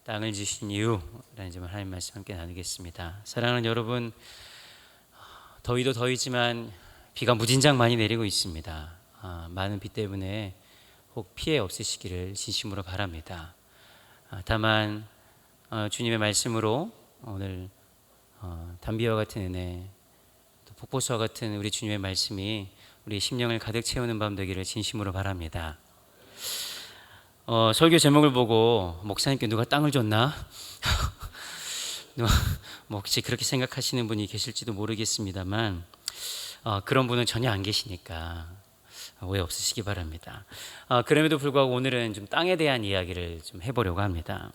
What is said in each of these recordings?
땅을 주신 이유라는 점을 하나님 말씀 함께 나누겠습니다. 사랑하는 여러분, 더위도 더위지만 비가 무진장 많이 내리고 있습니다. 많은 비 때문에 혹 피해 없으시기를 진심으로 바랍니다. 다만 주님의 말씀으로 오늘 단비와 같은 은혜, 또 폭포수와 같은 우리 주님의 말씀이 우리 심령을 가득 채우는 밤 되기를 진심으로 바랍니다. 설교 제목을 보고 목사님께 누가 땅을 줬나? 혹시 그렇게 생각하시는 분이 계실지도 모르겠습니다만 그런 분은 전혀 안 계시니까 오해 없으시기 바랍니다. 그럼에도 불구하고 오늘은 좀 땅에 대한 이야기를 좀 해보려고 합니다.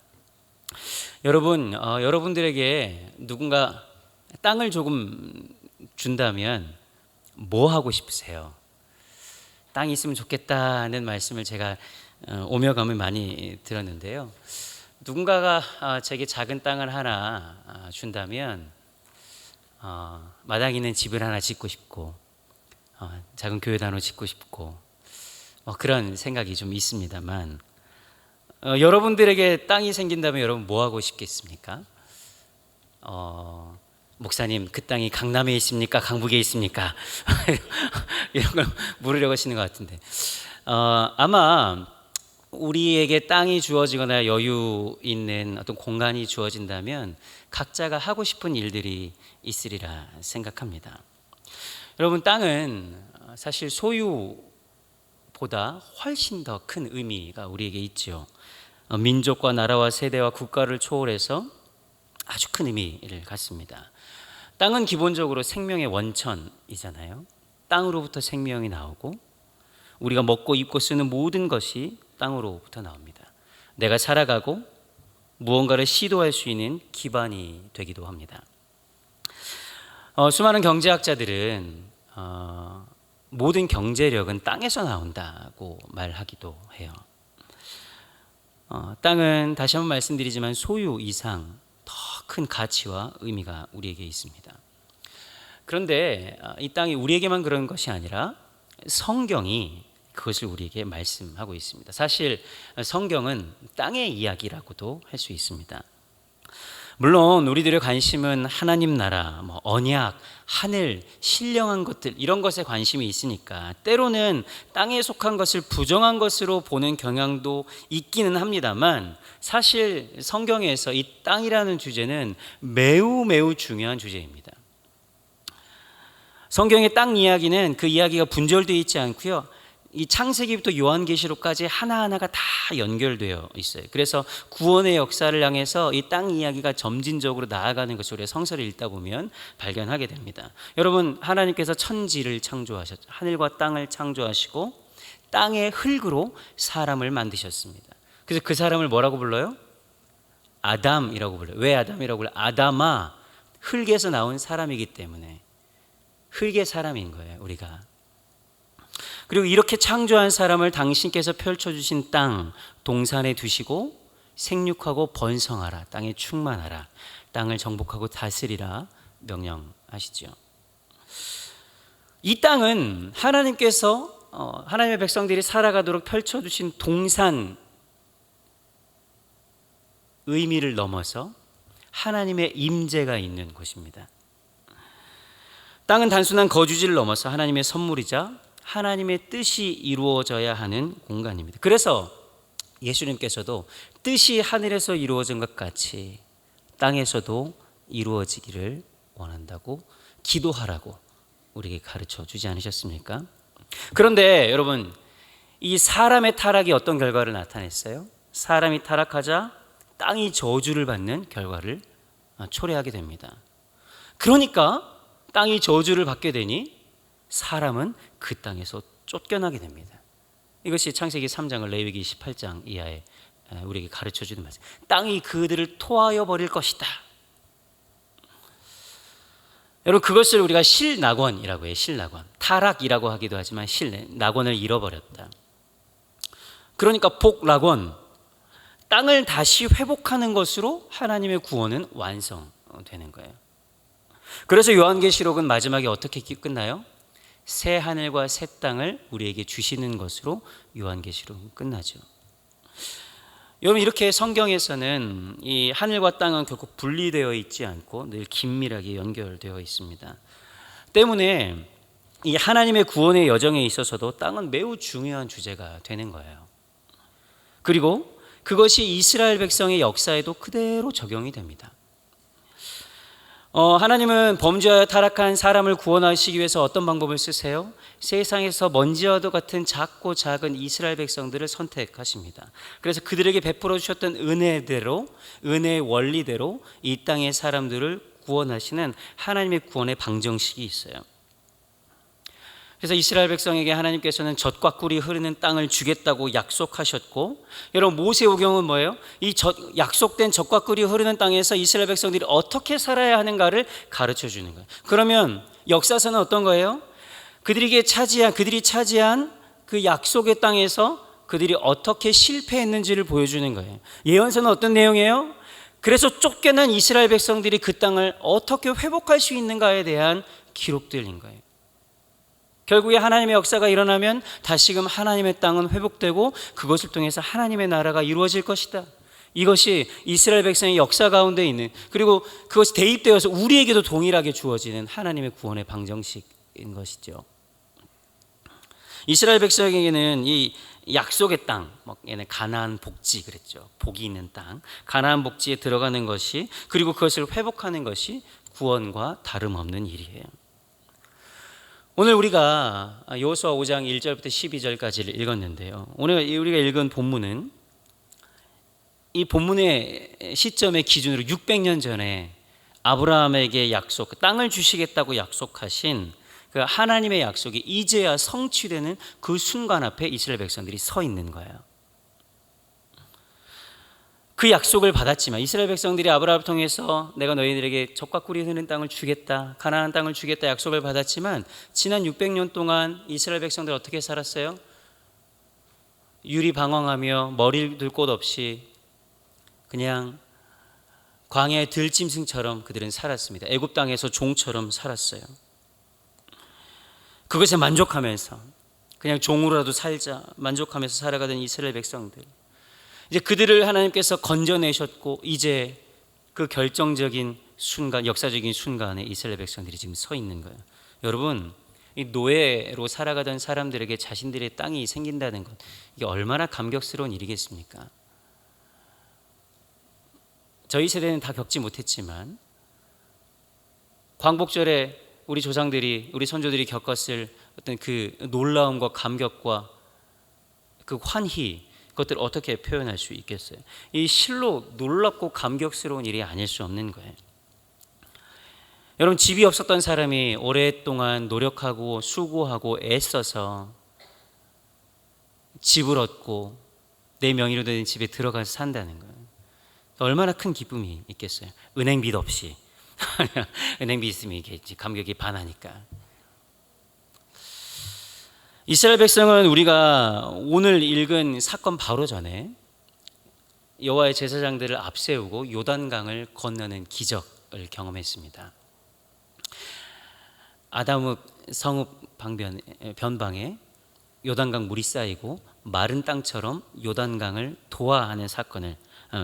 여러분, 여러분들에게 누군가 땅을 조금 준다면 뭐 하고 싶으세요? 땅이 있으면 좋겠다는 말씀을 제가 오며 가며 많이 들었는데요. 누군가가 제게 작은 땅을 하나 준다면 마당 있는 집을 하나 짓고 싶고 작은 교회도 하나 짓고 싶고 그런 생각이 좀 있습니다만 여러분들에게 땅이 생긴다면 여러분 뭐 하고 싶겠습니까? 목사님, 그 땅이 강남에 있습니까? 강북에 있습니까? 이런 걸 물으려고 하시는 것 같은데 아마 우리에게 땅이 주어지거나 여유 있는 어떤 공간이 주어진다면 각자가 하고 싶은 일들이 있으리라 생각합니다. 여러분, 땅은 사실 소유보다 훨씬 더 큰 의미가 우리에게 있죠. 민족과 나라와 세대와 국가를 초월해서 아주 큰 의미를 갖습니다. 땅은 기본적으로 생명의 원천이잖아요. 땅으로부터 생명이 나오고 우리가 먹고 입고 쓰는 모든 것이 땅으로부터 나옵니다. 내가 살아가고 무언가를 시도할 수 있는 기반이 되기도 합니다. 수많은 경제학자들은 모든 경제력은 땅에서 나온다고 말하기도 해요. 땅은 다시 한번 말씀드리지만 소유 이상 더 큰 가치와 의미가 우리에게 있습니다. 그런데 이 땅이 우리에게만 그런 것이 아니라 성경이 그것을 우리에게 말씀하고 있습니다. 사실 성경은 땅의 이야기라고도 할 수 있습니다. 물론 우리들의 관심은 하나님 나라, 언약, 하늘, 신령한 것들 이런 것에 관심이 있으니까 때로는 땅에 속한 것을 부정한 것으로 보는 경향도 있기는 합니다만 사실 성경에서 이 땅이라는 주제는 매우 중요한 주제입니다. 성경의 땅 이야기는 그 이야기가 분절되어 있지 않고요. 이 창세기부터 요한계시록까지 하나하나가 다 연결되어 있어요. 그래서 구원의 역사를 향해서 이 땅 이야기가 점진적으로 나아가는 것을 우리가 성서를 읽다 보면 발견하게 됩니다. 여러분, 하나님께서 천지를 창조하셨죠. 하늘과 땅을 창조하시고 땅의 흙으로 사람을 만드셨습니다. 그래서 그 사람을 뭐라고 불러요? 아담이라고 불러요. 왜 아담이라고 불러요? 아담아, 흙에서 나온 사람이기 때문에 흙의 사람인 거예요, 우리가. 그리고 이렇게 창조한 사람을 당신께서 펼쳐주신 땅, 동산에 두시고 생육하고 번성하라, 땅에 충만하라, 땅을 정복하고 다스리라 명령하시죠. 이 땅은 하나님께서 하나님의 백성들이 살아가도록 펼쳐주신 동산 의미를 넘어서 하나님의 임재가 있는 곳입니다. 땅은 단순한 거주지를 넘어서 하나님의 선물이자 하나님의 뜻이 이루어져야 하는 공간입니다. 그래서 예수님께서도 뜻이 하늘에서 이루어진 것 같이 땅에서도 이루어지기를 원한다고 기도하라고 우리에게 가르쳐 주지 않으셨습니까? 그런데 여러분, 이 사람의 타락이 어떤 결과를 나타냈어요? 사람이 타락하자 땅이 저주를 받는 결과를 초래하게 됩니다. 그러니까 땅이 저주를 받게 되니 사람은 그 땅에서 쫓겨나게 됩니다. 이것이 창세기 3장을 레위기 18장 이하에 우리에게 가르쳐주는 말씀. 땅이 그들을 토하여 버릴 것이다. 여러분, 그것을 우리가 실낙원이라고 해요. 실낙원. 타락이라고 하기도 하지만 낙원을 잃어버렸다. 그러니까 복낙원, 땅을 다시 회복하는 것으로 하나님의 구원은 완성되는 거예요. 그래서 요한계시록은 마지막에 어떻게 끝나요? 새 하늘과 새 땅을 우리에게 주시는 것으로 요한계시록은 끝나죠. 여러분, 이렇게 성경에서는 이 하늘과 땅은 결코 분리되어 있지 않고 늘 긴밀하게 연결되어 있습니다. 때문에 이 하나님의 구원의 여정에 있어서도 땅은 매우 중요한 주제가 되는 거예요. 그리고 그것이 이스라엘 백성의 역사에도 그대로 적용이 됩니다. 하나님은 범죄하여 타락한 사람을 구원하시기 위해서 어떤 방법을 쓰세요? 세상에서 먼지와도 같은 작고 작은 이스라엘 백성들을 선택하십니다. 그래서 그들에게 베풀어 주셨던 은혜대로, 은혜의 원리대로 이 땅의 사람들을 구원하시는 하나님의 구원의 방정식이 있어요. 그래서 이스라엘 백성에게 하나님께서는 젖과 꿀이 흐르는 땅을 주겠다고 약속하셨고, 여러분, 모세오경은 뭐예요? 이 약속된 젖과 꿀이 흐르는 땅에서 이스라엘 백성들이 어떻게 살아야 하는가를 가르쳐 주는 거예요. 그러면 역사서는 어떤 거예요? 그들이 차지한 그 약속의 땅에서 그들이 어떻게 실패했는지를 보여주는 거예요. 예언서는 어떤 내용이에요? 그래서 쫓겨난 이스라엘 백성들이 그 땅을 어떻게 회복할 수 있는가에 대한 기록들인 거예요. 결국에 하나님의 역사가 일어나면 다시금 하나님의 땅은 회복되고 그것을 통해서 하나님의 나라가 이루어질 것이다. 이것이 이스라엘 백성의 역사 가운데 있는, 그리고 그것이 대입되어서 우리에게도 동일하게 주어지는 하나님의 구원의 방정식인 것이죠. 이스라엘 백성에게는 이 약속의 땅, 얘는 가나안 복지 그랬죠. 복이 있는 땅, 가나안 복지에 들어가는 것이, 그리고 그것을 회복하는 것이 구원과 다름없는 일이에요. 오늘 우리가 여호수아 5장 1절부터 12절까지를 읽었는데요. 오늘 우리가 읽은 본문은 이 본문의 시점의 기준으로 600년 전에 아브라함에게 땅을 주시겠다고 약속하신 그 하나님의 약속이 이제야 성취되는 그 순간 앞에 이스라엘 백성들이 서 있는 거예요. 그 약속을 받았지만 이스라엘 백성들이 아브라함을 통해서 내가 너희들에게 젖과 꿀이 흐르는 땅을 주겠다, 가나안 땅을 주겠다 약속을 받았지만 지난 600년 동안 이스라엘 백성들 어떻게 살았어요? 유리방황하며 머리를 둘 곳 없이 그냥 광야의 들짐승처럼 그들은 살았습니다. 애굽 땅에서 종처럼 살았어요. 그것에 만족하면서 그냥 종으로라도 살자 만족하면서 살아가던 이스라엘 백성들, 이제 그들을 하나님께서 건져내셨고 이제 그 결정적인 순간, 역사적인 순간에 이스라엘 백성들이 지금 서 있는 거예요. 여러분, 이 노예로 살아가던 사람들에게 자신들의 땅이 생긴다는 것, 이게 얼마나 감격스러운 일이겠습니까? 저희 세대는 다 겪지 못했지만 광복절에 우리 조상들이, 우리 선조들이 겪었을 어떤 그 놀라움과 감격과 그 환희, 그것들을 어떻게 표현할 수 있겠어요? 이 실로 놀랍고 감격스러운 일이 아닐 수 없는 거예요. 여러분, 집이 없었던 사람이 오랫동안 노력하고 수고하고 애써서 집을 얻고 내 명의로 된 집에 들어가서 산다는 거예요. 얼마나 큰 기쁨이 있겠어요? 은행빚 없이. 은행빚 있으면 이게 감격이 반하니까. 이스라엘 백성은 우리가 오늘 읽은 사건 바로 전에 여호와의 제사장들을 앞세우고 요단강을 건너는 기적을 경험했습니다. 아담읍 성읍 변방에 요단강 물이 쌓이고 마른 땅처럼 요단강을 도화하는 사건을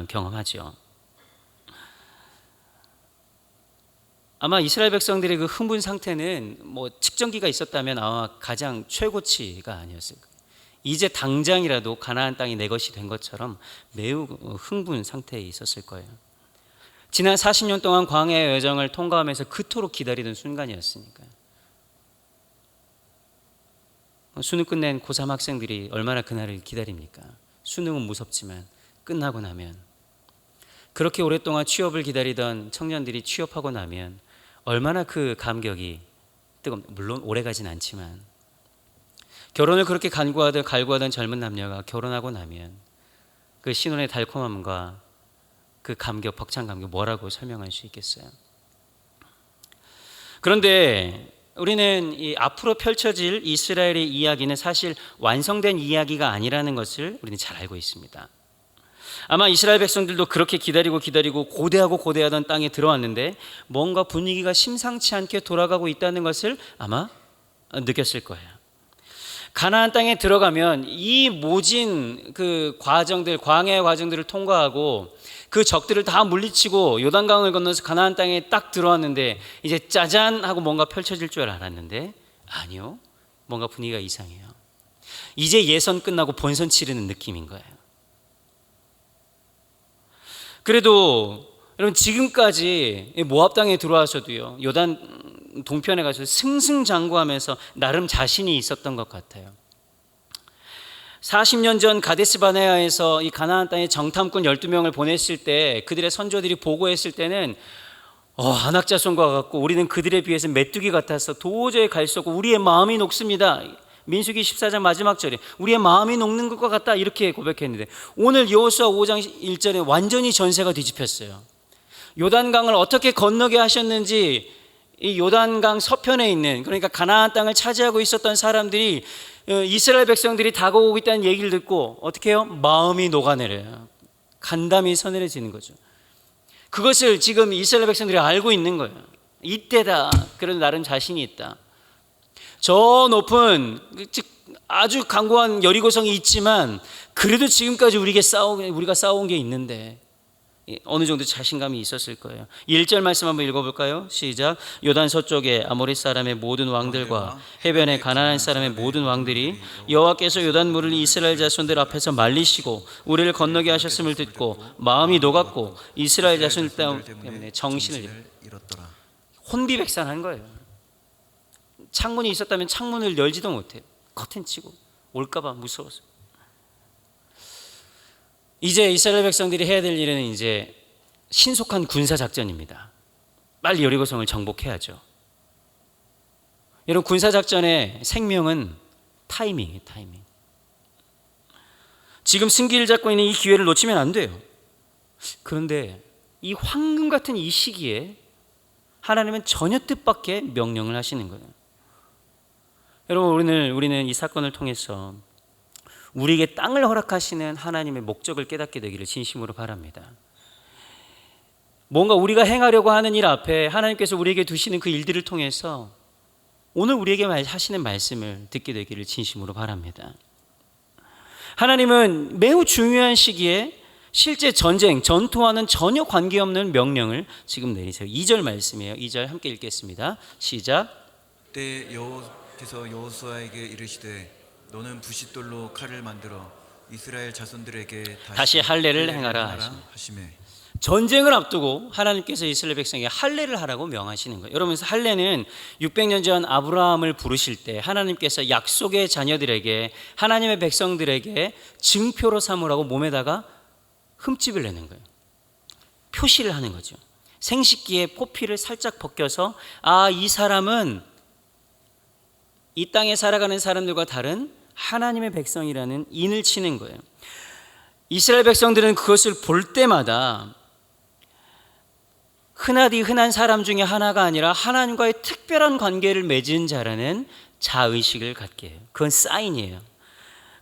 경험하죠. 아마 이스라엘 백성들의 그 흥분 상태는 측정기가 있었다면 아마 가장 최고치가 아니었을 거예요. 이제 당장이라도 가나안 땅이 내 것이 된 것처럼 매우 흥분 상태에 있었을 거예요. 지난 40년 동안 광야의 여정을 통과하면서 그토록 기다리던 순간이었으니까요. 수능 끝낸 고3 학생들이 얼마나 그날을 기다립니까? 수능은 무섭지만 끝나고 나면, 그렇게 오랫동안 취업을 기다리던 청년들이 취업하고 나면 얼마나 그 감격이 물론 오래가진 않지만, 결혼을 그렇게 갈구하던 젊은 남녀가 결혼하고 나면 그 신혼의 달콤함과 그 감격, 벅찬 감격, 뭐라고 설명할 수 있겠어요? 그런데 우리는 이 앞으로 펼쳐질 이스라엘의 이야기는 사실 완성된 이야기가 아니라는 것을 우리는 잘 알고 있습니다. 아마 이스라엘 백성들도 그렇게 기다리고 고대하던 땅에 들어왔는데 뭔가 분위기가 심상치 않게 돌아가고 있다는 것을 아마 느꼈을 거예요. 가나안 땅에 들어가면 이 모진 그 과정들, 광야의 과정들을 통과하고 그 적들을 다 물리치고 요단강을 건너서 가나안 땅에 딱 들어왔는데 이제 짜잔 하고 뭔가 펼쳐질 줄 알았는데 아니요. 뭔가 분위기가 이상해요. 이제 예선 끝나고 본선 치르는 느낌인 거예요. 그래도 여러분 지금까지 모압 땅에 들어와서도요. 요단 동편에 가서 승승장구하면서 나름 자신이 있었던 것 같아요. 40년 전 가데스 바네아에서 이 가나안 땅에 정탐꾼 12명을 보냈을 때 그들의 선조들이 보고했을 때는 안악자손과 같고 우리는 그들에 비해서 메뚜기 같아서 도저히 갈 수 없고 우리의 마음이 녹습니다. 민수기 14장 마지막 절에 우리의 마음이 녹는 것과 같다 이렇게 고백했는데 오늘 여호수아 5장 1절에 완전히 전세가 뒤집혔어요. 요단강을 어떻게 건너게 하셨는지 이 요단강 서편에 있는 그러니까 가나안 땅을 차지하고 있었던 사람들이 이스라엘 백성들이 다가오고 있다는 얘기를 듣고 어떻게 해요? 마음이 녹아내려요. 간담이 서늘해지는 거죠. 그것을 지금 이스라엘 백성들이 알고 있는 거예요. 이때다. 그래도 나름 자신이 있다. 저 높은 아주 강고한 여리고성이 있지만 그래도 지금까지 우리가 싸운 게 있는데 어느 정도 자신감이 있었을 거예요. 1절 말씀 한번 읽어볼까요? 시작. 요단 서쪽에 아모리 사람의 모든 왕들과 해변에 가나안 사람의 모든 왕들이 여호와께서 요단물을 이스라엘 자손들 앞에서 말리시고 우리를 건너게 하셨음을 듣고 마음이 녹았고 이스라엘 자손들 때문에 정신을 잃었더라. 혼비백산한 거예요. 창문이 있었다면 창문을 열지도 못해요. 커튼 치고 올까봐 무서워서. 이제 이스라엘 백성들이 해야 될 일은 이제 신속한 군사 작전입니다. 빨리 여리고성을 정복해야죠. 여러분 군사 작전의 생명은 타이밍이에요. 타이밍. 지금 승기를 잡고 있는 이 기회를 놓치면 안 돼요. 그런데 이 황금 같은 이 시기에 하나님은 전혀 뜻밖의 명령을 하시는 거예요. 여러분 우리는 이 사건을 통해서 우리에게 땅을 허락하시는 하나님의 목적을 깨닫게 되기를 진심으로 바랍니다. 뭔가 우리가 행하려고 하는 일 앞에 하나님께서 우리에게 두시는 그 일들을 통해서 오늘 우리에게 하시는 말씀을 듣게 되기를 진심으로 바랍니다. 하나님은 매우 중요한 시기에 실제 전쟁, 전투와는 전혀 관계없는 명령을 지금 내리세요. 2절 말씀이에요. 2절 함께 읽겠습니다. 시작. 그때 여호와께서 여호수아에게 이르시되 너는 부싯돌로 칼을 만들어 이스라엘 자손들에게 다시 할례를 행하라 하시매. 전쟁을 앞두고 하나님께서 이스라엘 백성에게 할례를 하라고 명하시는 거예요. 여러분 할례는 600년 전 아브라함을 부르실 때 하나님께서 약속의 자녀들에게 하나님의 백성들에게 증표로 삼으라고 몸에다가 흠집을 내는 거예요. 표시를 하는 거죠. 생식기에 포피를 살짝 벗겨서 이 사람은 이 땅에 살아가는 사람들과 다른 하나님의 백성이라는 인을 치는 거예요. 이스라엘 백성들은 그것을 볼 때마다 흔한 사람 중에 하나가 아니라 하나님과의 특별한 관계를 맺은 자라는 자의식을 갖게 해요. 그건 사인이에요.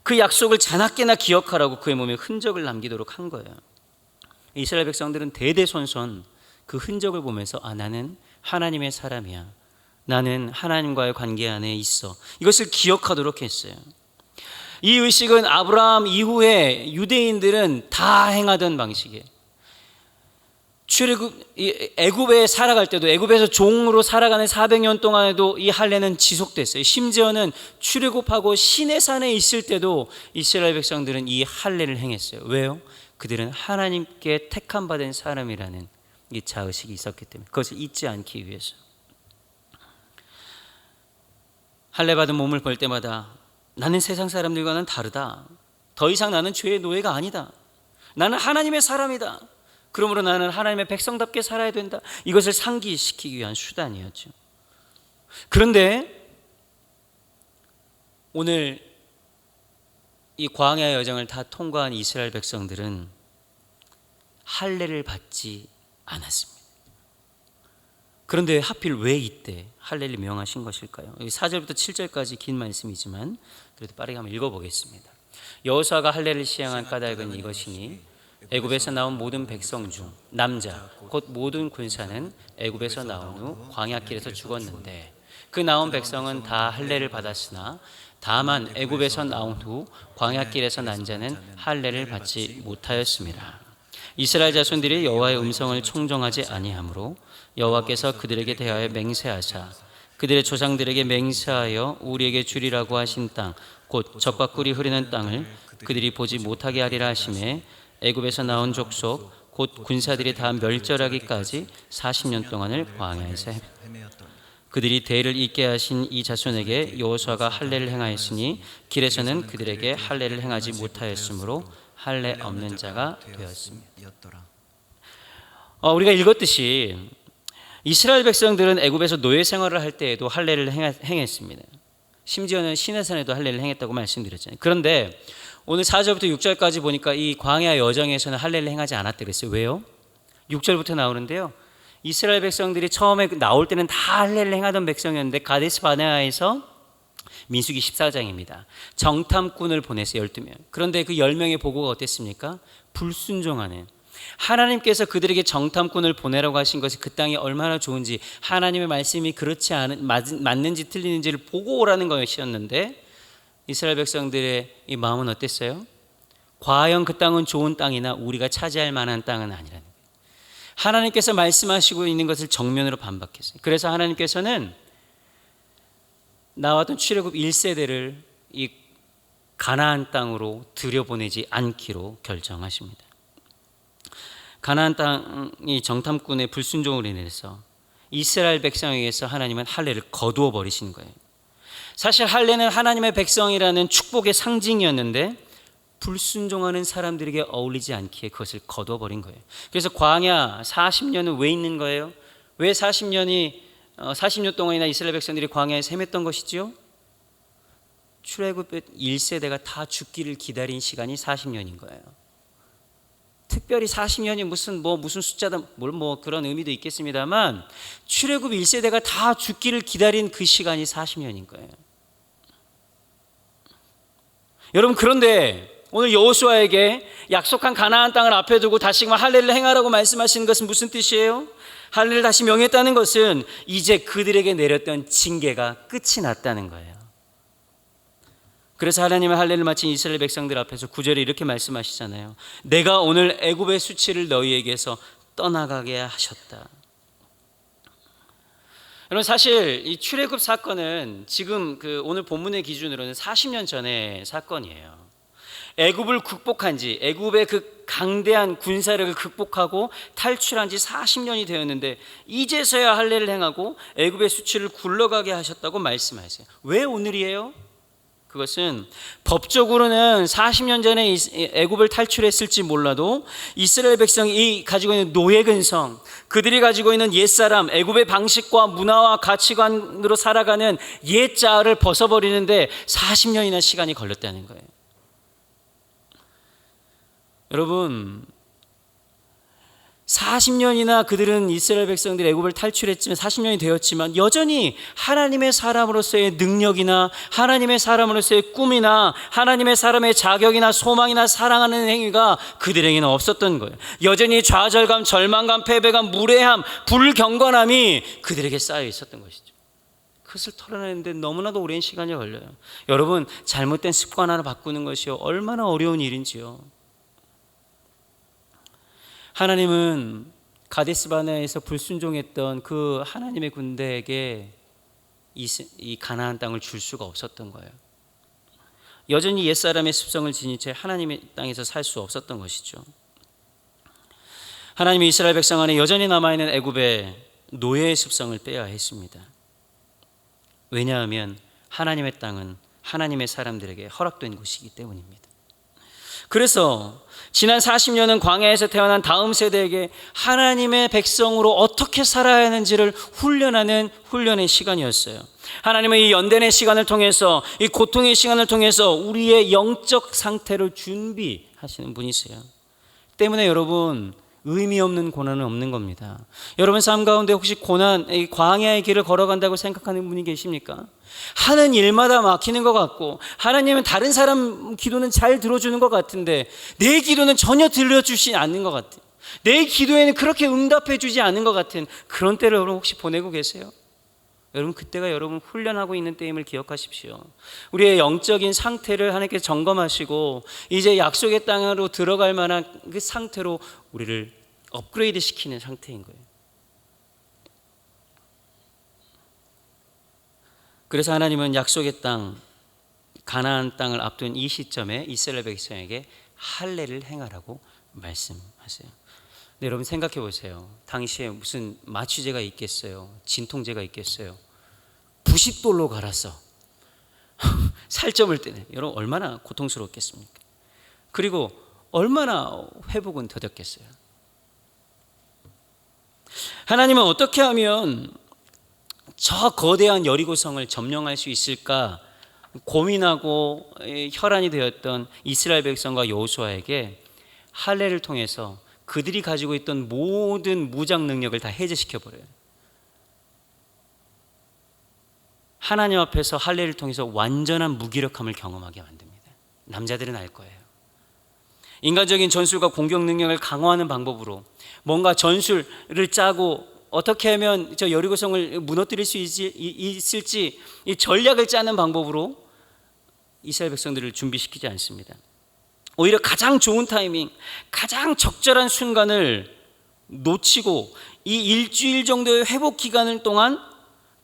그 약속을 자나깨나 기억하라고 그의 몸에 흔적을 남기도록 한 거예요. 이스라엘 백성들은 대대손손 그 흔적을 보면서 나는 하나님의 사람이야. 나는 하나님과의 관계 안에 있어. 이것을 기억하도록 했어요. 이 의식은 아브라함 이후에 유대인들은 다 행하던 방식이에요. 애굽에 살아갈 때도 애굽에서 종으로 살아가는 400년 동안에도 이 할례는 지속됐어요. 심지어는 출애굽하고 시내산에 있을 때도 이스라엘 백성들은 이 할례를 행했어요. 왜요? 그들은 하나님께 택함 받은 사람이라는 이 자의식이 있었기 때문에 그것을 잊지 않기 위해서. 할례 받은 몸을 볼 때마다 나는 세상 사람들과는 다르다. 더 이상 나는 죄의 노예가 아니다. 나는 하나님의 사람이다. 그러므로 나는 하나님의 백성답게 살아야 된다. 이것을 상기시키기 위한 수단이었죠. 그런데 오늘 이 광야의 여정을 다 통과한 이스라엘 백성들은 할례를 받지 않았습니다. 그런데 하필 왜 이때 할례를 명하신 것일까요? 4절부터 7절까지 긴 말씀이지만 그래도 빠르게 한번 읽어보겠습니다. 여호수아가 할례를 시행한 까닭은 이것이니 애굽에서 나온 모든 백성 중 남자 곧 모든 군사는 애굽에서 나온 후 광야길에서 죽었는데 그 나온 백성은 다 할례를 받았으나 다만 애굽에서 나온 후 광야길에서 난 자는 할례를 받지 못하였습니다. 이스라엘 자손들이 여호와의 음성을 청종하지 아니하므로 여호와께서 그들에게 대하여 맹세하사 그들의 조상들에게 맹세하여 우리에게 주리라고 하신 땅 곧 젖과 꿀이 흐르는 땅을 그들이 보지 못하게 하리라 하시매 애굽에서 나온 족속 곧 군사들이 다 멸절하기까지 40년 동안을 광야에서 헤매었더니 그들이 대를 잇게 하신 이 자손에게 여호수아가 할례를 행하였으니 길에서는 그들에게 할례를 행하지 못하였으므로 할례 없는 자가 되었습니다. 되었더라. 우리가 읽었듯이 이스라엘 백성들은 애굽에서 노예 생활을 할 때에도 할례를 행했습니다. 심지어는 시내산에도 할례를 행했다고 말씀드렸잖아요. 그런데 오늘 4절부터 6절까지 보니까 이 광야 여정에서는 할례를 행하지 않았다 그랬어요. 왜요? 6절부터 나오는데요. 이스라엘 백성들이 처음에 나올 때는 다 할례를 행하던 백성이었는데 가데스 바네아에서 민수기 14장입니다. 정탐꾼을 보내서 12명. 그런데 그 10명의 보고가 어땠습니까? 불순종하는. 하나님께서 그들에게 정탐꾼을 보내라고 하신 것이 그 땅이 얼마나 좋은지 하나님의 말씀이 그렇지 맞는지 틀리는지를 보고 오라는 것이었는데 이스라엘 백성들의 이 마음은 어땠어요? 과연 그 땅은 좋은 땅이나 우리가 차지할 만한 땅은 아니라는 거예요. 하나님께서 말씀하시고 있는 것을 정면으로 반박했어요. 그래서 하나님께서는 나왔던 출애굽 1세대를 이 가나안 땅으로 들여보내지 않기로 결정하십니다. 가나안 땅이 정탐꾼의 불순종으로 인해서 이스라엘 백성에게서 하나님은 할례를 거두어 버리신 거예요. 사실 할례는 하나님의 백성이라는 축복의 상징이었는데 불순종하는 사람들에게 어울리지 않기에 그것을 거두어 버린 거예요. 그래서 광야 40년은 왜 있는 거예요? 왜 40년 동안이나 이스라엘 백성들이 광야에서 헤맸던 것이지요? 출애굽 1세대가 다 죽기를 기다린 시간이 40년인 거예요. 특별히 40년이 무슨 숫자다 그런 의미도 있겠습니다만 출애굽 1세대가 다 죽기를 기다린 그 시간이 40년인 거예요. 여러분, 그런데 오늘 여호수아에게 약속한 가나안 땅을 앞에 두고 다시금 할례를 행하라고 말씀하시는 것은 무슨 뜻이에요? 할례를 다시 명했다는 것은 이제 그들에게 내렸던 징계가 끝이 났다는 거예요. 그래서 하나님의 할례를 마친 이스라엘 백성들 앞에서 9절에 이렇게 말씀하시잖아요. 내가 오늘 애굽의 수치를 너희에게서 떠나가게 하셨다. 여러분, 사실 이 출애굽 사건은 지금 오늘 본문의 기준으로는 40년 전의 사건이에요. 애굽을 극복한 지, 애굽의 그 강대한 군사력을 극복하고 탈출한 지 40년이 되었는데 이제서야 할례를 행하고 애굽의 수치를 굴러가게 하셨다고 말씀하세요. 왜 오늘이에요? 그것은 법적으로는 40년 전에 애굽을 탈출했을지 몰라도 이스라엘 백성이 가지고 있는 노예 근성, 그들이 가지고 있는 옛사람, 애굽의 방식과 문화와 가치관으로 살아가는 옛자아를 벗어버리는데 40년이나 시간이 걸렸다는 거예요. 여러분, 40년이나 그들은 이스라엘 백성들이 애굽을 탈출했지만 40년이 되었지만 여전히 하나님의 사람으로서의 능력이나 하나님의 사람으로서의 꿈이나 하나님의 사람의 자격이나 소망이나 사랑하는 행위가 그들에게는 없었던 거예요. 여전히 좌절감, 절망감, 패배감, 무례함, 불경건함이 그들에게 쌓여 있었던 것이죠. 그것을 털어내는데 너무나도 오랜 시간이 걸려요. 여러분, 잘못된 습관 하나 바꾸는 것이 얼마나 어려운 일인지요. 하나님은 가데스 바네아에서 불순종했던 그 하나님의 군대에게 이 가나안 땅을 줄 수가 없었던 거예요. 여전히 옛사람의 습성을 지닌 채 하나님의 땅에서 살 수 없었던 것이죠. 하나님이 이스라엘 백성 안에 여전히 남아있는 애굽의 노예의 습성을 빼야 했습니다. 왜냐하면 하나님의 땅은 하나님의 사람들에게 허락된 곳이기 때문입니다. 그래서 지난 40년은 광야에서 태어난 다음 세대에게 하나님의 백성으로 어떻게 살아야 하는지를 훈련하는 훈련의 시간이었어요. 하나님은 이 연단의 시간을 통해서, 이 고통의 시간을 통해서 우리의 영적 상태를 준비하시는 분이세요. 때문에 여러분, 의미 없는 고난은 없는 겁니다. 여러분 삶 가운데 혹시 고난, 이 광야의 길을 걸어간다고 생각하는 분이 계십니까? 하는 일마다 막히는 것 같고 하나님은 다른 사람 기도는 잘 들어주는 것 같은데 내 기도는 전혀 들려주지 않는 것 같아요. 내 기도에는 그렇게 응답해 주지 않는 것 같은 그런 때를 여러분 혹시 보내고 계세요? 여러분, 그때가 여러분 훈련하고 있는 때임을 기억하십시오. 우리의 영적인 상태를 하나님께 점검하시고 이제 약속의 땅으로 들어갈 만한 그 상태로 우리를 업그레이드 시키는 상태인 거예요. 그래서 하나님은 약속의 땅, 가나안 땅을 앞둔 이 시점에 이스라엘 백성에게 할례를 행하라고 말씀하세요. 네, 여러분 생각해 보세요. 당시에 무슨 마취제가 있겠어요? 진통제가 있겠어요? 부싯돌로 갈아서 살점을 떼네. 여러분 얼마나 고통스럽겠습니까? 그리고 얼마나 회복은 더뎠겠어요? 하나님은 어떻게 하면 저 거대한 여리고성을 점령할 수 있을까 고민하고 혈안이 되었던 이스라엘 백성과 여호수아에게 할례를 통해서 그들이 가지고 있던 모든 무장 능력을 다 해제시켜 버려요. 하나님 앞에서 할례를 통해서 완전한 무기력함을 경험하게 만듭니다. 남자들은 알 거예요. 인간적인 전술과 공격 능력을 강화하는 방법으로 뭔가 전술을 짜고 어떻게 하면 저 여리고성을 무너뜨릴 수 있을지 이 전략을 짜는 방법으로 이스라엘 백성들을 준비시키지 않습니다. 오히려 가장 좋은 타이밍, 가장 적절한 순간을 놓치고 이 일주일 정도의 회복 기간을 동안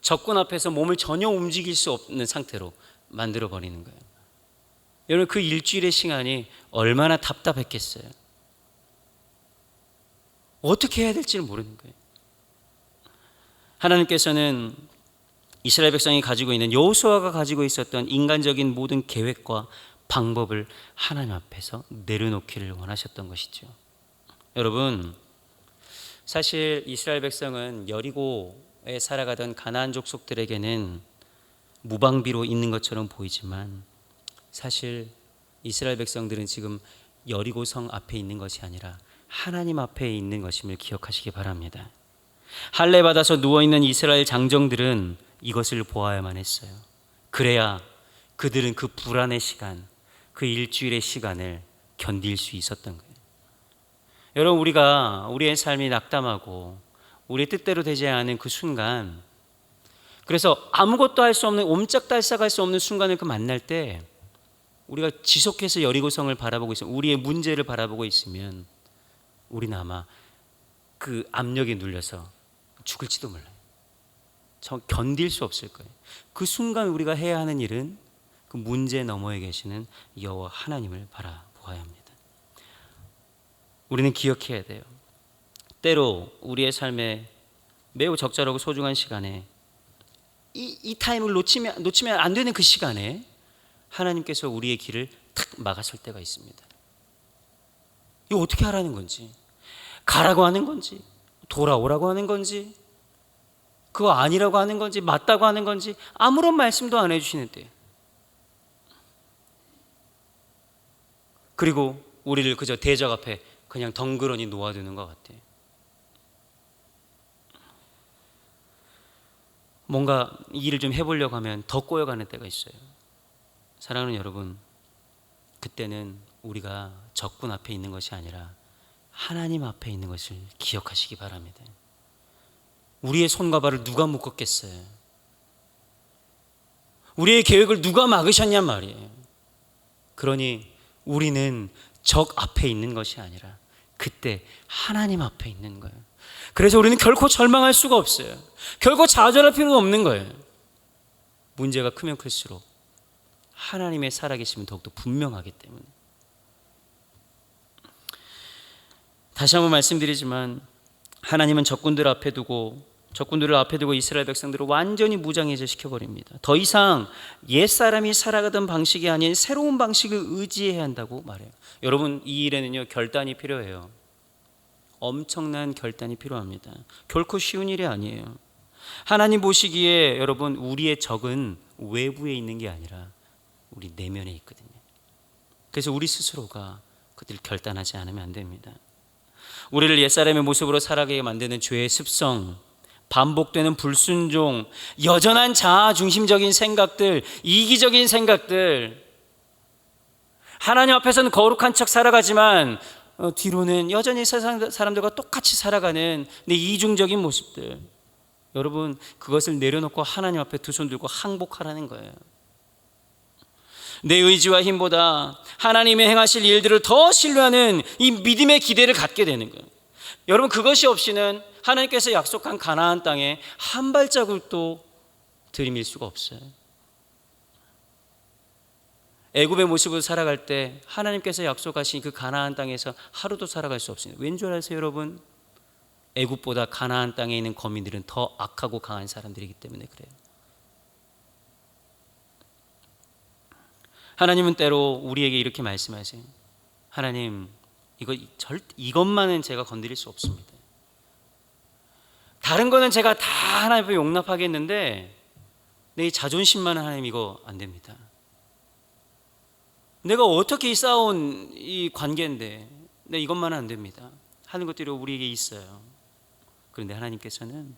적군 앞에서 몸을 전혀 움직일 수 없는 상태로 만들어 버리는 거예요. 여러분 그 일주일의 시간이 얼마나 답답했겠어요. 어떻게 해야 될지를 모르는 거예요. 하나님께서는 이스라엘 백성이 가지고 있는 여호수아가 가지고 있었던 인간적인 모든 계획과 방법을 하나님 앞에서 내려놓기를 원하셨던 것이죠. 여러분 사실 이스라엘 백성은 여리고에 살아가던 가나안 족속들에게는 무방비로 있는 것처럼 보이지만 사실 이스라엘 백성들은 지금 여리고성 앞에 있는 것이 아니라 하나님 앞에 있는 것임을 기억하시기 바랍니다. 할례 받아서 누워있는 이스라엘 장정들은 이것을 보아야만 했어요. 그래야 그들은 그 불안의 시간, 그 일주일의 시간을 견딜 수 있었던 거예요. 여러분 우리가 우리의 삶이 낙담하고 우리의 뜻대로 되지 않은 그 순간, 그래서 아무것도 할 수 없는 옴짝달싹할 수 없는 순간을 그 만날 때 우리가 지속해서 여리고성을 바라보고 있으면, 우리의 문제를 바라보고 있으면 우리는 아마 그 압력에 눌려서 죽을지도 몰라요. 저 견딜 수 없을 거예요. 그 순간 우리가 해야 하는 일은 그 문제 너머에 계시는 여호와 하나님을 바라보아야 합니다. 우리는 기억해야 돼요. 때로 우리의 삶에 매우 적절하고 소중한 시간에 이 타임을 놓치면 안 되는 그 시간에 하나님께서 우리의 길을 탁 막아설 때가 있습니다. 이거 어떻게 하라는 건지, 가라고 하는 건지, 돌아오라고 하는 건지, 그거 아니라고 하는 건지, 맞다고 하는 건지 아무런 말씀도 안 해주시는데, 그리고 우리를 그저 대적 앞에 그냥 덩그러니 놓아두는 것 같아요. 뭔가 일을 좀 해보려고 하면 더 꼬여가는 때가 있어요. 사랑하는 여러분, 그때는 우리가 적군 앞에 있는 것이 아니라 하나님 앞에 있는 것을 기억하시기 바랍니다. 우리의 손과 발을 누가 묶었겠어요? 우리의 계획을 누가 막으셨냔 말이에요. 그러니 우리는 적 앞에 있는 것이 아니라 그때 하나님 앞에 있는 거예요. 그래서 우리는 결코 절망할 수가 없어요. 결코 좌절할 필요가 없는 거예요. 문제가 크면 클수록 하나님의 살아계심은 더욱더 분명하기 때문에. 다시 한번 말씀드리지만 하나님은 적군들을 앞에 두고 이스라엘 백성들을 완전히 무장해제 시켜버립니다. 더 이상 옛사람이 살아가던 방식이 아닌 새로운 방식을 의지해야 한다고 말해요. 여러분 이 일에는요 결단이 필요해요. 엄청난 결단이 필요합니다. 결코 쉬운 일이 아니에요. 하나님 보시기에 여러분 우리의 적은 외부에 있는 게 아니라 우리 내면에 있거든요. 그래서 우리 스스로가 그들을 결단하지 않으면 안 됩니다. 우리를 옛사람의 모습으로 살아가게 만드는 죄의 습성, 반복되는 불순종, 여전한 자아 중심적인 생각들, 이기적인 생각들, 하나님 앞에서는 거룩한 척 살아가지만 뒤로는 여전히 세상 사람들과 똑같이 살아가는 내 이중적인 모습들, 여러분, 그것을 내려놓고 하나님 앞에 두 손 들고 항복하라는 거예요. 내 의지와 힘보다 하나님의 행하실 일들을 더 신뢰하는 이 믿음의 기대를 갖게 되는 거예요. 여러분, 그것이 없이는 하나님께서 약속한 가나안 땅에 한 발자국도 들이밀 수가 없어요. 애굽의 모습으로 살아갈 때 하나님께서 약속하신 그 가나안 땅에서 하루도 살아갈 수 없습니다. 왠 줄 아세요, 여러분? 애굽보다 가나안 땅에 있는 거민들은 더 악하고 강한 사람들이기 때문에 그래요. 하나님은 때로 우리에게 이렇게 말씀하세요. 하나님, 이것만은 제가 건드릴 수 없습니다. 다른 거는 제가 다 하나님 앞에 용납하겠는데 내 자존심만은 하나님 이거 안 됩니다. 내가 어떻게 쌓아온 이 관계인데 이것만은 안 됩니다 하는 것들이 우리에게 있어요. 그런데 하나님께서는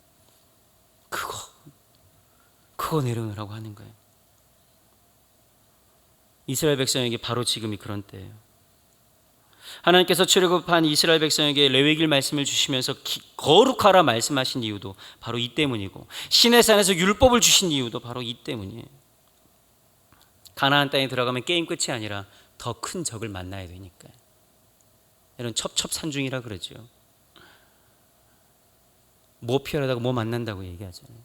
그거 내려놓으라고 하는 거예요. 이스라엘 백성에게 바로 지금이 그런 때예요. 하나님께서 출애굽한 이스라엘 백성에게 레위기를 말씀을 주시면서 거룩하라 말씀하신 이유도 바로 이 때문이고, 시내산에서 율법을 주신 이유도 바로 이 때문이에요. 가나안 땅에 들어가면 게임 끝이 아니라 더 큰 적을 만나야 되니까요. 이런 첩첩산중이라 그러죠. 뭐 피하려다가 뭐 만난다고 얘기하잖아요.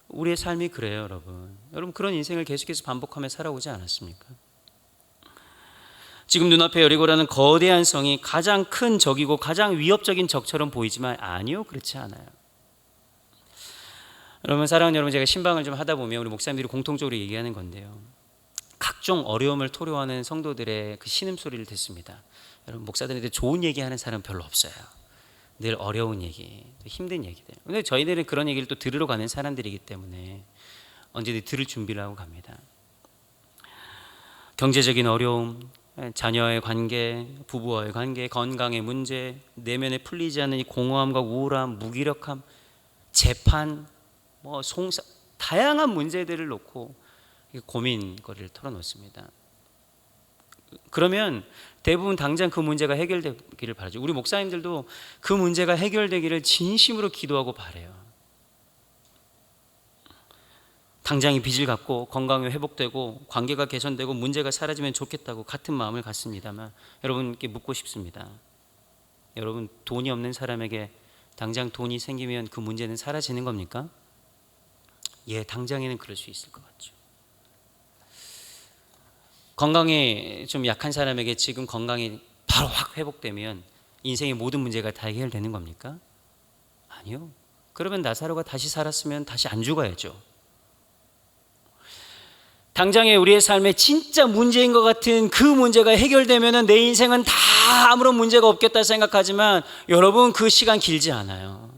우리의 삶이 그래요, 여러분. 여러분, 그런 인생을 계속해서 반복하며 살아오지 않았습니까? 지금 눈앞에 여리고라는 거대한 성이 가장 큰 적이고 가장 위협적인 적처럼 보이지만 아니요, 그렇지 않아요. 여러분, 사랑하는 여러분, 제가 신방을 좀 하다 보면 우리 목사님들이 공통적으로 얘기하는 건데요, 각종 어려움을 토로하는 성도들의 그 신음소리를 듣습니다. 여러분, 목사들한테 좋은 얘기하는 사람 별로 없어요. 늘 어려운 얘기, 힘든 얘기들. 근데 저희들은 그런 얘기를 또 들으러 가는 사람들이기 때문에 언제든 들을 준비를 하고 갑니다. 경제적인 어려움, 자녀의 관계, 부부와의 관계, 건강의 문제, 내면에 풀리지 않는 이 공허함과 우울함, 무기력함, 재판, 다양한 문제들을 놓고 고민거리를 털어놓습니다. 그러면 대부분 당장 그 문제가 해결되기를 바라죠. 우리 목사님들도 그 문제가 해결되기를 진심으로 기도하고 바라요. 당장이 빚을 갚고 건강이 회복되고 관계가 개선되고 문제가 사라지면 좋겠다고 같은 마음을 갖습니다만, 여러분께 묻고 싶습니다. 여러분, 돈이 없는 사람에게 당장 돈이 생기면 그 문제는 사라지는 겁니까? 예, 당장에는 그럴 수 있을 것 같죠. 건강이 좀 약한 사람에게 지금 건강이 바로 확 회복되면 인생의 모든 문제가 다 해결되는 겁니까? 아니요. 그러면 나사로가 다시 살았으면 다시 안 죽어야죠. 당장에 우리의 삶에 진짜 문제인 것 같은 그 문제가 해결되면 내 인생은 다 아무런 문제가 없겠다 생각하지만, 여러분, 그 시간 길지 않아요.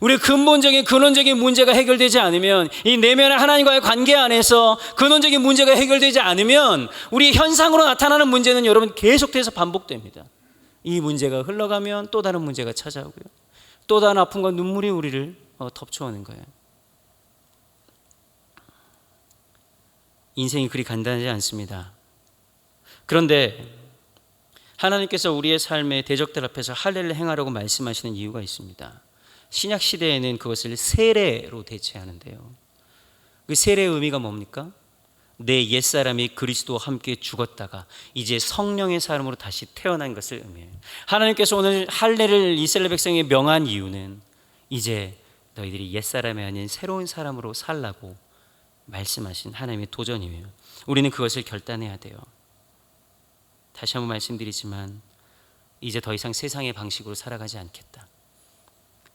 우리 근본적인 근원적인 문제가 해결되지 않으면, 이 내면의 하나님과의 관계 안에서 근원적인 문제가 해결되지 않으면 우리 현상으로 나타나는 문제는 여러분 계속돼서 반복됩니다. 이 문제가 흘러가면 또 다른 문제가 찾아오고요, 또 다른 아픔과 눈물이 우리를 덮쳐오는 거예요. 인생이 그리 간단하지 않습니다. 그런데 하나님께서 우리의 삶의 대적들 앞에서 할례를 행하라고 말씀하시는 이유가 있습니다. 신약 시대에는 그것을 세례로 대체하는데요, 그 세례의 의미가 뭡니까? 내 옛사람이 그리스도와 함께 죽었다가 이제 성령의 사람으로 다시 태어난 것을 의미해요. 하나님께서 오늘 할례를 이스라엘 백성에게 명한 이유는 이제 너희들이 옛사람이 아닌 새로운 사람으로 살라고 말씀하신 하나님의 도전이에요. 우리는 그것을 결단해야 돼요. 다시 한번 말씀드리지만 이제 더 이상 세상의 방식으로 살아가지 않겠다.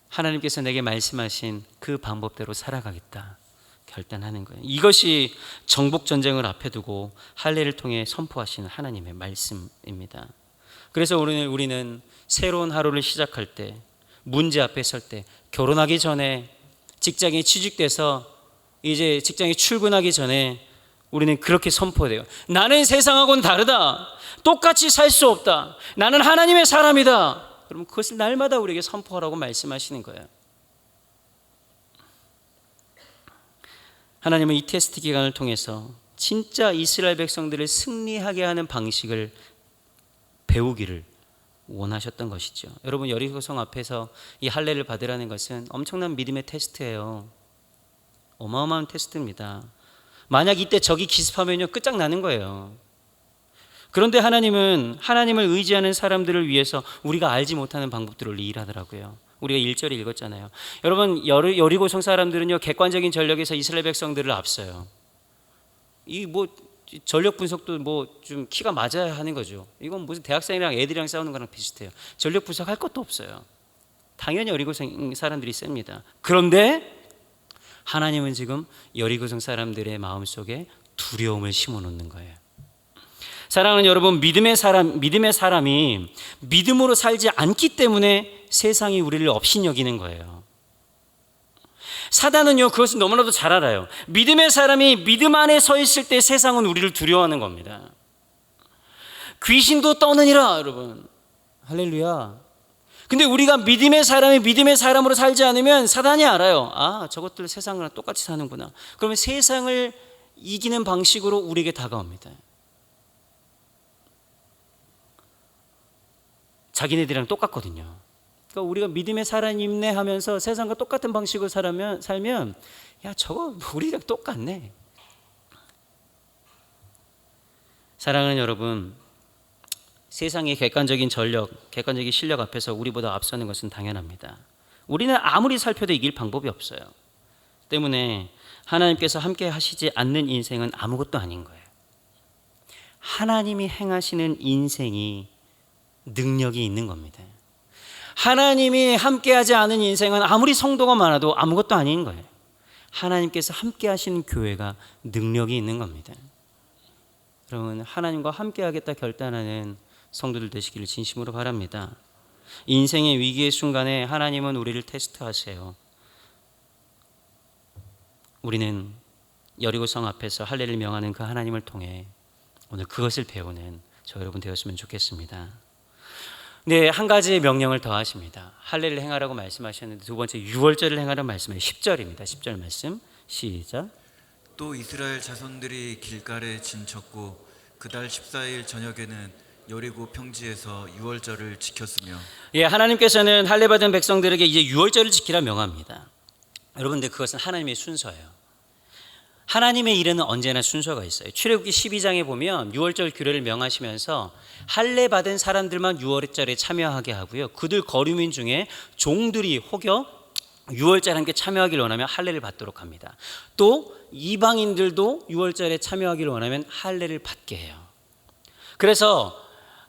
하나님께서 내게 말씀하신 그 방법대로 살아가겠다 결단하는 거예요. 이것이 정복 전쟁을 앞에 두고 할례를 통해 선포하시는 하나님의 말씀입니다. 그래서 우리는 새로운 하루를 시작할 때, 문제 앞에 설 때, 결혼하기 전에, 직장에 취직돼서 이제 직장에 출근하기 전에 우리는 그렇게 선포돼요. 나는 세상하고는 다르다. 똑같이 살 수 없다. 나는 하나님의 사람이다. 여러분, 그것을 날마다 우리에게 선포하라고 말씀하시는 거예요. 하나님은 이 테스트 기간을 통해서 진짜 이스라엘 백성들을 승리하게 하는 방식을 배우기를 원하셨던 것이죠. 여러분, 여리고성 앞에서 이 할례를 받으라는 것은 엄청난 믿음의 테스트예요. 어마어마한 테스트입니다. 만약 이때 적이 기습하면요, 끝장나는 거예요. 그런데 하나님은 하나님을 의지하는 사람들을 위해서 우리가 알지 못하는 방법들을 일하더라고요. 우리가 1절에 읽었잖아요. 여러분, 여리고성 사람들은요, 객관적인 전력에서 이스라엘 백성들을 앞서요. 이 뭐 전력 분석도 뭐 좀 키가 맞아야 하는 거죠. 이건 무슨 대학생이랑 애들이랑 싸우는 거랑 비슷해요. 전력 분석할 것도 없어요. 당연히 여리고성 사람들이 셉니다. 그런데 하나님은 지금 여리고성 사람들의 마음속에 두려움을 심어 놓는 거예요. 사랑하는 여러분, 믿음의 사람이 믿음으로 살지 않기 때문에 세상이 우리를 업신여기는 거예요. 사단은요, 그것을 너무나도 잘 알아요. 믿음의 사람이 믿음 안에 서 있을 때 세상은 우리를 두려워하는 겁니다. 귀신도 떠느니라, 여러분. 할렐루야. 근데 우리가 믿음의 사람이 믿음의 사람으로 살지 않으면 사단이 알아요. 아, 저것들 세상이랑 똑같이 사는구나. 그러면 세상을 이기는 방식으로 우리에게 다가옵니다. 자기네들이랑 똑같거든요. 그러니까 우리가 믿음의 사람 인내하면서 세상과 똑같은 방식으로 살면 야, 저거 우리랑 똑같네. 사랑하는 여러분, 세상의 객관적인 전력, 객관적인 실력 앞에서 우리보다 앞서는 것은 당연합니다. 우리는 아무리 살펴도 이길 방법이 없어요. 때문에 하나님께서 함께 하시지 않는 인생은 아무것도 아닌 거예요. 하나님이 행하시는 인생이 능력이 있는 겁니다. 하나님이 함께하지 않은 인생은 아무리 성도가 많아도 아무것도 아닌 거예요. 하나님께서 함께 하시는 교회가 능력이 있는 겁니다. 여러분, 하나님과 함께하겠다 결단하는 성도들 되시기를 진심으로 바랍니다. 인생의 위기의 순간에 하나님은 우리를 테스트하세요. 우리는 여리고성 앞에서 할례를 명하는 그 하나님을 통해 오늘 그것을 배우는 저 여러분 되었으면 좋겠습니다. 네, 한 가지 명령을 더 하십니다. 할례를 행하라고 말씀하셨는데 두 번째 유월절을 행하라는 말씀은 10절입니다. 10절 말씀 시작. 또 이스라엘 자손들이 길갈에 진쳤고 그달 14일 저녁에는 여리고 평지에서 유월절을 지켰으며. 예, 하나님께서는 할례 받은 백성들에게 이제 유월절을 지키라 명합니다. 여러분들, 그것은 하나님의 순서예요. 하나님의 일에는 언제나 순서가 있어요. 출애굽기 12장에 보면 유월절 규례를 명하시면서 할례 받은 사람들만 유월절에 참여하게 하고요. 그들 거류민 중에 종들이 혹여 유월절에 함께 참여하기를 원하면 할례를 받도록 합니다. 또 이방인들도 유월절에 참여하기를 원하면 할례를 받게 해요. 그래서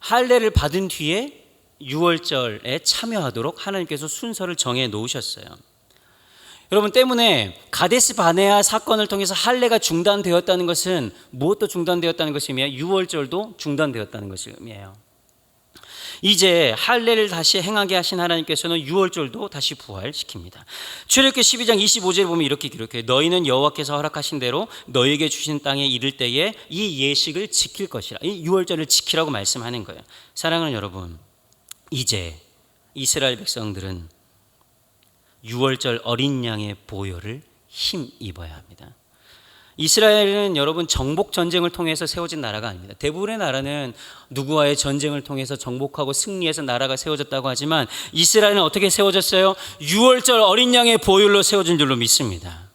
할례를 받은 뒤에 유월절에 참여하도록 하나님께서 순서를 정해 놓으셨어요. 여러분, 때문에 가데스 바네아 사건을 통해서 할례가 중단되었다는 것은 무엇도 중단되었다는 것이며 유월절도 중단되었다는 것이에요. 이제 할례를 다시 행하게 하신 하나님께서는 유월절도 다시 부활시킵니다. 출애굽기 12장 25절에 보면 이렇게 기록해요. 너희는 여호와께서 허락하신 대로 너희에게 주신 땅에 이를 때에 이 예식을 지킬 것이라. 이 유월절을 지키라고 말씀하는 거예요. 사랑하는 여러분, 이제 이스라엘 백성들은 유월절 어린 양의 보혈을 힘입어야 합니다. 이스라엘은 여러분 정복 전쟁을 통해서 세워진 나라가 아닙니다. 대부분의 나라는 누구와의 전쟁을 통해서 정복하고 승리해서 나라가 세워졌다고 하지만 이스라엘은 어떻게 세워졌어요? 유월절 어린 양의 보혈로 세워진 줄로 믿습니다.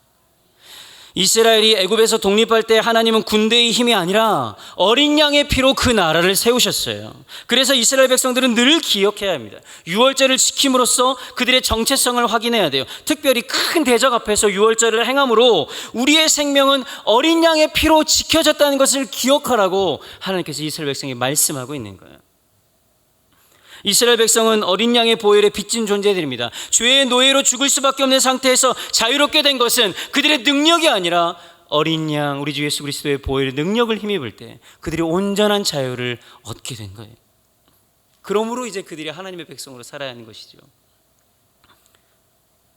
이스라엘이 애굽에서 독립할 때 하나님은 군대의 힘이 아니라 어린 양의 피로 그 나라를 세우셨어요. 그래서 이스라엘 백성들은 늘 기억해야 합니다. 유월절을 지킴으로써 그들의 정체성을 확인해야 돼요. 특별히 큰 대적 앞에서 유월절을 행함으로 우리의 생명은 어린 양의 피로 지켜졌다는 것을 기억하라고 하나님께서 이스라엘 백성에게 말씀하고 있는 거예요. 이스라엘 백성은 어린 양의 보혈에 빚진 존재들입니다. 죄의 노예로 죽을 수밖에 없는 상태에서 자유롭게 된 것은 그들의 능력이 아니라 어린 양 우리 주 예수 그리스도의 보혈의 능력을 힘입을 때 그들이 온전한 자유를 얻게 된 거예요. 그러므로 이제 그들이 하나님의 백성으로 살아야 하는 것이죠.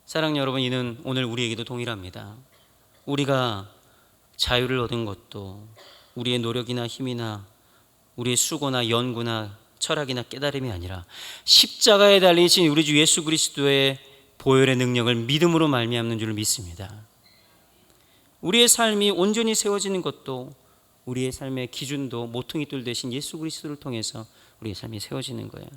사랑하는 여러분, 이는 오늘 우리에게도 동일합니다. 우리가 자유를 얻은 것도 우리의 노력이나 힘이나 우리의 수고나 연구나 철학이나 깨달음이 아니라 십자가에 달리신 우리 주 예수 그리스도의 보혈의 능력을 믿음으로 말미암는 줄 믿습니다. 우리의 삶이 온전히 세워지는 것도 우리의 삶의 기준도 모퉁이돌 되신 예수 그리스도를 통해서 우리의 삶이 세워지는 거예요.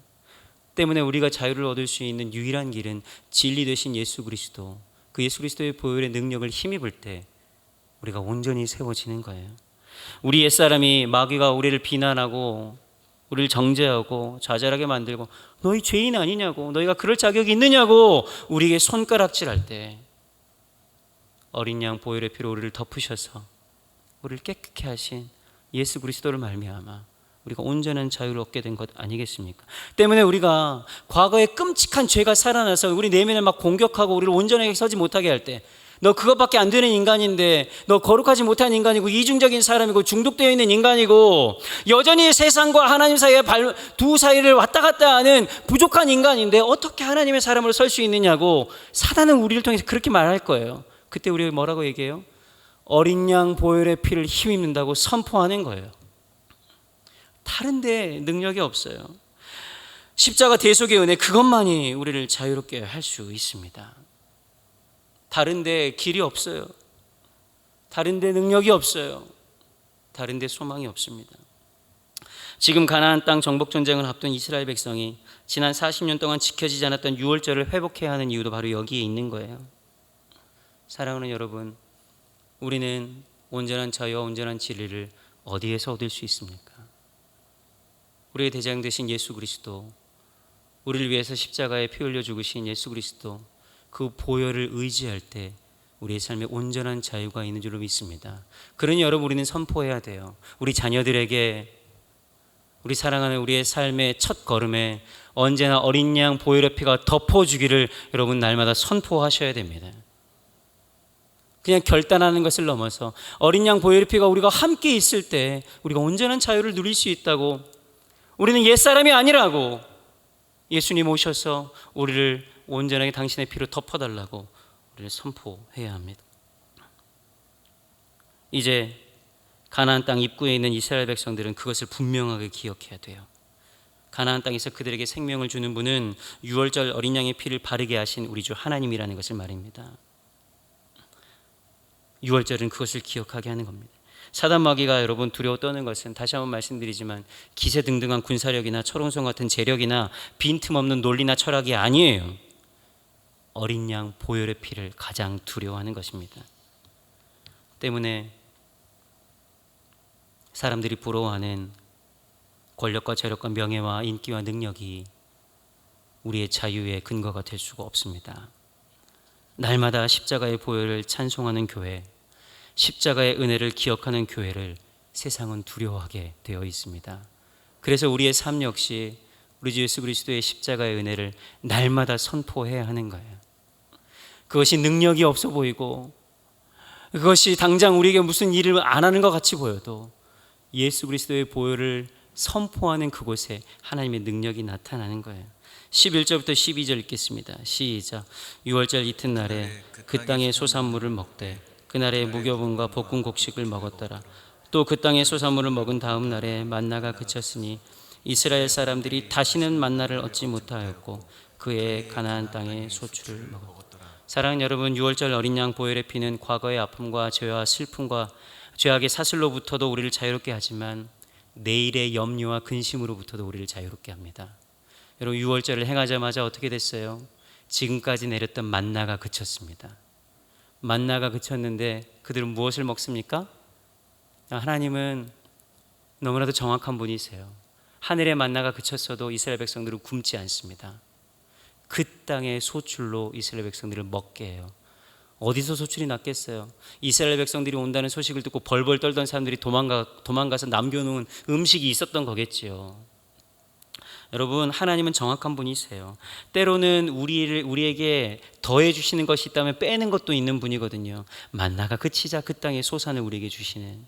때문에 우리가 자유를 얻을 수 있는 유일한 길은 진리 되신 예수 그리스도, 그 예수 그리스도의 보혈의 능력을 힘입을 때 우리가 온전히 세워지는 거예요. 우리 옛사람이 마귀가 우리를 비난하고 우리를 정죄하고 좌절하게 만들고 너희 죄인 아니냐고, 너희가 그럴 자격이 있느냐고 우리에게 손가락질할 때 어린 양 보혈의 피로 우리를 덮으셔서 우리를 깨끗게 하신 예수 그리스도를 말미암아 우리가 온전한 자유를 얻게 된 것 아니겠습니까? 때문에 우리가 과거의 끔찍한 죄가 살아나서 우리 내면을 막 공격하고 우리를 온전하게 서지 못하게 할 때, 너 그것밖에 안 되는 인간인데, 너 거룩하지 못한 인간이고 이중적인 사람이고 중독되어 있는 인간이고 여전히 세상과 하나님 사이의 두 사이를 왔다 갔다 하는 부족한 인간인데 어떻게 하나님의 사람으로 설 수 있느냐고 사단은 우리를 통해서 그렇게 말할 거예요. 그때 우리가 뭐라고 얘기해요? 어린 양 보혈의 피를 힘입는다고 선포하는 거예요. 다른데 능력이 없어요. 십자가 대속의 은혜, 그것만이 우리를 자유롭게 할 수 있습니다. 다른데 길이 없어요. 다른데 능력이 없어요. 다른데 소망이 없습니다. 지금 가나안 땅 정복 전쟁을 앞둔 이스라엘 백성이 지난 40년 동안 지켜지지 않았던 유월절을 회복해야 하는 이유도 바로 여기에 있는 거예요. 사랑하는 여러분, 우리는 온전한 자유와 온전한 진리를 어디에서 얻을 수 있습니까? 우리의 대장 되신 예수 그리스도, 우리를 위해서 십자가에 피 흘려 죽으신 예수 그리스도, 그 보혈을 의지할 때 우리의 삶에 온전한 자유가 있는 줄로 믿습니다. 그러니 여러분, 우리는 선포해야 돼요. 우리 자녀들에게, 우리 사랑하는 우리의 삶의 첫 걸음에 언제나 어린 양 보혈의 피가 덮어주기를 여러분 날마다 선포하셔야 됩니다. 그냥 결단하는 것을 넘어서 어린 양 보혈의 피가 우리가 함께 있을 때 우리가 온전한 자유를 누릴 수 있다고, 우리는 옛사람이 아니라고 예수님 오셔서 우리를 온전하게 당신의 피로 덮어달라고 우리를 선포해야 합니다. 이제 가나안 땅 입구에 있는 이스라엘 백성들은 그것을 분명하게 기억해야 돼요. 가나안 땅에서 그들에게 생명을 주는 분은 유월절 어린 양의 피를 바르게 하신 우리 주 하나님이라는 것을 말입니다. 유월절은 그것을 기억하게 하는 겁니다. 사단 마귀가 여러분 두려워 떠는 것은, 다시 한번 말씀드리지만, 기세등등한 군사력이나 철옹성 같은 재력이나 빈틈없는 논리나 철학이 아니에요. 어린 양 보혈의 피를 가장 두려워하는 것입니다. 때문에 사람들이 부러워하는 권력과 재력과 명예와 인기와 능력이 우리의 자유의 근거가 될 수가 없습니다. 날마다 십자가의 보혈을 찬송하는 교회, 십자가의 은혜를 기억하는 교회를 세상은 두려워하게 되어 있습니다. 그래서 우리의 삶 역시 우리 주 예수 그리스도의 십자가의 은혜를 날마다 선포해야 하는 거예요. 그것이 능력이 없어 보이고 그것이 당장 우리에게 무슨 일을 안 하는 것 같이 보여도 예수 그리스도의 보혈을 선포하는 그곳에 하나님의 능력이 나타나는 거예요. 11절부터 12절 읽겠습니다. 시작. 유월절 이튿날에 그 땅의 소산물을 먹되 그날에 무교분과 볶은 곡식을 먹었더라. 또 그 땅의 소산물을 먹은 다음 날에 만나가 그쳤으니 이스라엘 사람들이 다시는 만나를 얻지 못하였고 그의 가나안 땅의 소출을 먹었더라. 사랑하는 여러분, 유월절 어린 양 보혈의 피는 과거의 아픔과 죄와 슬픔과 죄악의 사슬로부터도 우리를 자유롭게 하지만 내일의 염려와 근심으로부터도 우리를 자유롭게 합니다. 여러분, 유월절을 행하자마자 어떻게 됐어요? 지금까지 내렸던 만나가 그쳤습니다. 만나가 그쳤는데 그들은 무엇을 먹습니까? 하나님은 너무나도 정확한 분이세요. 하늘의 만나가 그쳤어도 이스라엘 백성들은 굶지 않습니다. 그 땅의 소출로 이스라엘 백성들을 먹게 해요. 어디서 소출이 났겠어요? 이스라엘 백성들이 온다는 소식을 듣고 벌벌 떨던 사람들이 도망가서 남겨놓은 음식이 있었던 거겠지요. 여러분, 하나님은 정확한 분이세요. 때로는 우리에게 더해 주시는 것이 있다면 빼는 것도 있는 분이거든요. 만나가 그치자 그 땅의 소산을 우리에게 주시는,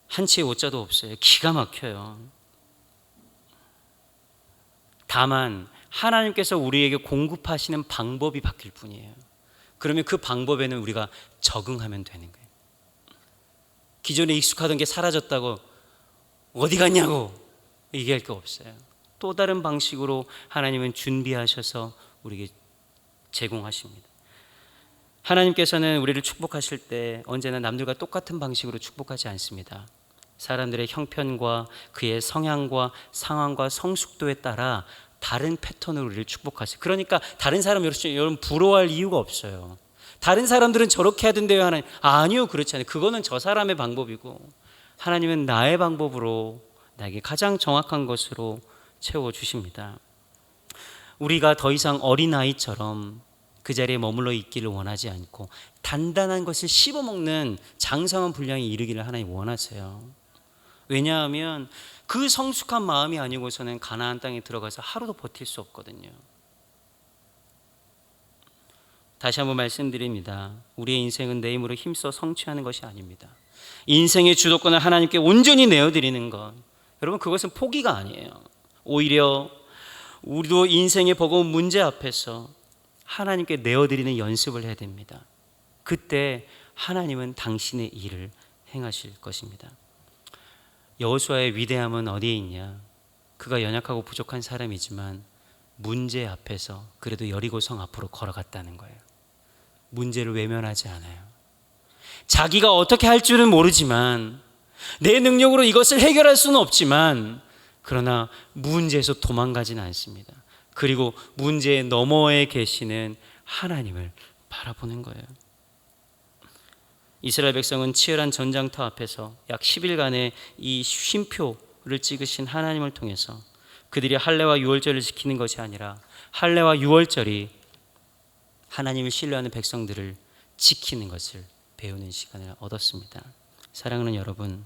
한 채의 오자도 없어요. 기가 막혀요. 다만 하나님께서 우리에게 공급하시는 방법이 바뀔 뿐이에요. 그러면 그 방법에는 우리가 적응하면 되는 거예요. 기존에 익숙하던 게 사라졌다고 어디 갔냐고 얘기할 거 없어요. 또 다른 방식으로 하나님은 준비하셔서 우리에게 제공하십니다. 하나님께서는 우리를 축복하실 때 언제나 남들과 똑같은 방식으로 축복하지 않습니다. 사람들의 형편과 그의 성향과 상황과 성숙도에 따라 다른 패턴으로 우리를 축복하세요. 그러니까 다른 사람 여러분 부러워할 이유가 없어요. 다른 사람들은 저렇게 하던데요 하나님. 아니요, 그렇지 않아요. 그거는 저 사람의 방법이고 하나님은 나의 방법으로 나에게 가장 정확한 것으로 채워주십니다. 우리가 더 이상 어린아이처럼 그 자리에 머물러 있기를 원하지 않고 단단한 것을 씹어먹는 장성한 분량에 이르기를 하나님 원하세요. 왜냐하면 그 성숙한 마음이 아니고서는 가나안 땅에 들어가서 하루도 버틸 수 없거든요. 다시 한번 말씀드립니다. 우리의 인생은 내 힘으로 힘써 성취하는 것이 아닙니다. 인생의 주도권을 하나님께 온전히 내어드리는 것, 여러분 그것은 포기가 아니에요. 오히려 우리도 인생의 버거운 문제 앞에서 하나님께 내어드리는 연습을 해야 됩니다. 그때 하나님은 당신의 일을 행하실 것입니다. 여호수아의 위대함은 어디에 있냐? 그가 연약하고 부족한 사람이지만 문제 앞에서 그래도 여리고성 앞으로 걸어갔다는 거예요. 문제를 외면하지 않아요. 자기가 어떻게 할 줄은 모르지만 내 능력으로 이것을 해결할 수는 없지만 그러나 문제에서 도망가지는 않습니다. 그리고 문제의 너머에 계시는 하나님을 바라보는 거예요. 이스라엘 백성은 치열한 전장터 앞에서 약 10일간의 이 쉼표를 찍으신 하나님을 통해서 그들이 할례와 유월절을 지키는 것이 아니라 할례와 유월절이 하나님을 신뢰하는 백성들을 지키는 것을 배우는 시간을 얻었습니다. 사랑하는 여러분,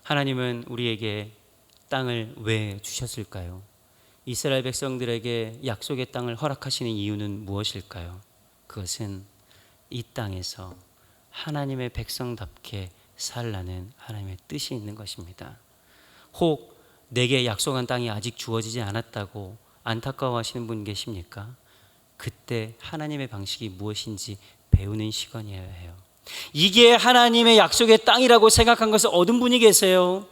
하나님은 우리에게 땅을 왜 주셨을까요? 이스라엘 백성들에게 약속의 땅을 허락하시는 이유는 무엇일까요? 그것은 이 땅에서 하나님의 백성답게 살라는 하나님의 뜻이 있는 것입니다. 혹 내게 약속한 땅이 아직 주어지지 않았다고 안타까워하시는 분 계십니까? 그때 하나님의 방식이 무엇인지 배우는 시간이어야 해요. 이게 하나님의 약속의 땅이라고 생각한 것을 얻은 분이 계세요.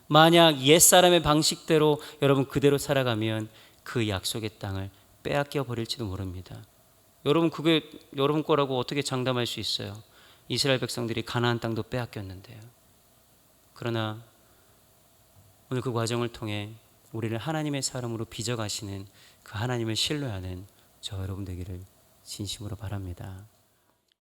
만약 옛사람의 방식대로 여러분 그대로 살아가면 그 약속의 땅을 빼앗겨 버릴지도 모릅니다. 여러분 그게 여러분 거라고 어떻게 장담할 수 있어요? 이스라엘 백성들이 가나안 땅도 빼앗겼는데요. 그러나 오늘 그 과정을 통해 우리를 하나님의 사람으로 빚어가시는 그 하나님을 신뢰하는 저 여러분 되기를 진심으로 바랍니다.